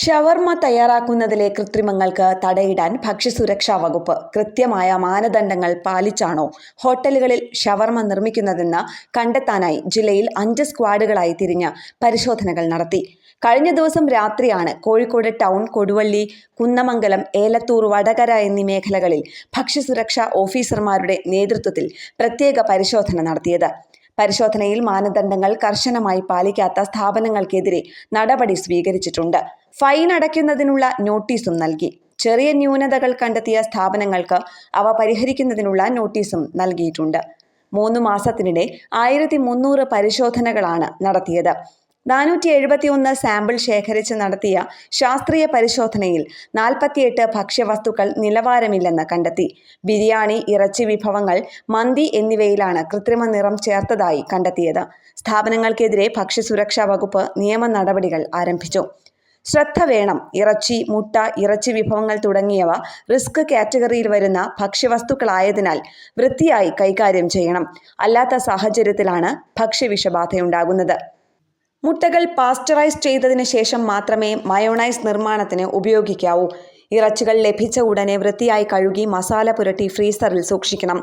ഷവർമ തയ്യാറാക്കുന്നതിലെ കൃത്രിമങ്ങൾക്ക് തടയിടാൻ ഭക്ഷ്യസുരക്ഷാ വകുപ്പ് കൃത്യമായ മാനദണ്ഡങ്ങൾ പാലിച്ചാണോ ഹോട്ടലുകളിൽ ഷവർമ നിർമ്മിക്കുന്നതെന്ന് കണ്ടെത്താനായി ജില്ലയിൽ 5 സ്ക്വാഡുകളായി തിരിഞ്ഞ് പരിശോധനകൾ നടത്തി. കഴിഞ്ഞ ദിവസം രാത്രിയാണ് കോഴിക്കോട് ടൗൺ, കൊടുവള്ളി, കുന്നമംഗലം, ഏലത്തൂർ, വടകര എന്നീ മേഖലകളിൽ ഭക്ഷ്യസുരക്ഷാ ഓഫീസർമാരുടെ നേതൃത്വത്തിൽ പ്രത്യേക പരിശോധന നടത്തിയത്. പരിശോധനയിൽ മാനദണ്ഡങ്ങൾ കർശനമായി പാലിക്കാത്ത സ്ഥാപനങ്ങൾക്കെതിരെ നടപടി സ്വീകരിച്ചിട്ടുണ്ട്. ഫൈൻ അടയ്ക്കുന്നതിനുള്ള നോട്ടീസും നൽകി. ചെറിയ ന്യൂനതകൾ കണ്ടെത്തിയ സ്ഥാപനങ്ങൾക്ക് അവ പരിഹരിക്കുന്നതിനുള്ള നോട്ടീസും നൽകിയിട്ടുണ്ട്. 3 മാസത്തിനിടെ 1300 പരിശോധനകളാണ് നടത്തിയത്. 471 സാമ്പിൾ ശേഖരിച്ച് നടത്തിയ ശാസ്ത്രീയ പരിശോധനയിൽ 48 ഭക്ഷ്യവസ്തുക്കൾ നിലവാരമില്ലെന്ന് കണ്ടെത്തി. ബിരിയാണി, ഇറച്ചി വിഭവങ്ങൾ, മന്തി എന്നിവയിലാണ് കൃത്രിമ നിറം ചേർത്തതായി കണ്ടെത്തിയത്. സ്ഥാപനങ്ങൾക്കെതിരെ ഭക്ഷ്യസുരക്ഷാ വകുപ്പ് നിയമ നടപടികൾ ആരംഭിച്ചു. ശ്രദ്ധ വേണം. ഇറച്ചി, മുട്ട, ഇറച്ചി വിഭവങ്ങൾ തുടങ്ങിയവ റിസ്ക് കാറ്റഗറിയിൽ വരുന്ന ഭക്ഷ്യവസ്തുക്കളായതിനാൽ വൃത്തിയായി കൈകാര്യം ചെയ്യണം. അല്ലാത്ത സാഹചര്യത്തിലാണ് ഭക്ഷ്യവിഷബാധയുണ്ടാകുന്നത്. മുട്ടകൾ പാസ്ചറൈസ് ചെയ്തതിനു ശേഷം മാത്രമേ മയോണൈസ് നിർമ്മാണത്തിന് ഉപയോഗിക്കാവൂ. ഇറച്ചികൾ ലഭിച്ച ഉടനെ വൃത്തിയായി കഴുകി മസാല പുരട്ടി ഫ്രീസറിൽ സൂക്ഷിക്കണം.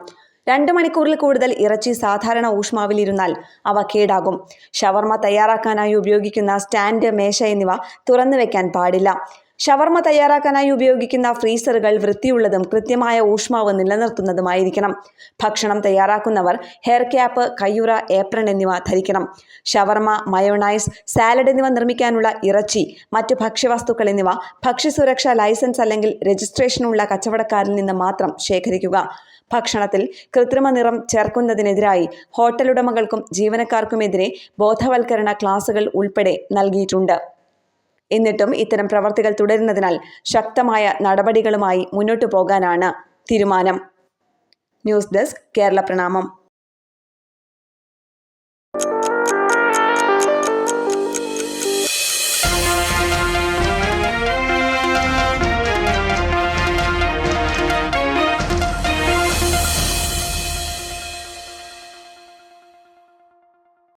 2 മണിക്കൂറിൽ കൂടുതൽ ഇറച്ചി സാധാരണ ഊഷ്മാവിലിരുന്നാൽ അവ കേടാകും. ഷവർമ തയ്യാറാക്കാനായി ഉപയോഗിക്കുന്ന സ്റ്റാൻഡ്, മേശ എന്നിവ തുറന്നു വെക്കാൻ പാടില്ല. ഷവർമ തയ്യാറാക്കാനായി ഉപയോഗിക്കുന്ന ഫ്രീസറുകൾ വൃത്തിയുള്ളതും കൃത്യമായ ഊഷ്മാവ് നിലനിർത്തുന്നതുമായിരിക്കണം. ഭക്ഷണം തയ്യാറാക്കുന്നവർ ഹെയർ ക്യാപ്പ്, കയ്യുറ, ഏപ്രൺ എന്നിവ ധരിക്കണം. ഷവർമ, മയോണൈസ്, സാലഡ് എന്നിവ നിർമ്മിക്കാനുള്ള ഇറച്ചി, മറ്റ് ഭക്ഷ്യവസ്തുക്കൾ എന്നിവ ഭക്ഷ്യസുരക്ഷാ ലൈസൻസ് അല്ലെങ്കിൽ രജിസ്ട്രേഷനുള്ള കച്ചവടക്കാരിൽ നിന്ന് മാത്രം ശേഖരിക്കുക. ഭക്ഷണത്തിൽ കൃത്രിമ നിറം ചേർക്കുന്നതിനെതിരായി ഹോട്ടലുടമകൾക്കും ജീവനക്കാർക്കുമെതിരെ ബോധവൽക്കരണ ക്ലാസുകൾ ഉൾപ്പെടെ നൽകിയിട്ടുണ്ട്. എന്നിട്ടും ഇത്തരം പ്രവർത്തികൾ തുടരുന്നതിനാൽ ശക്തമായ നടപടികളുമായി മുന്നോട്ടു പോകാനാണ് തീരുമാനം. ന്യൂസ് ഡെസ്ക്, കേരള പ്രണാമം.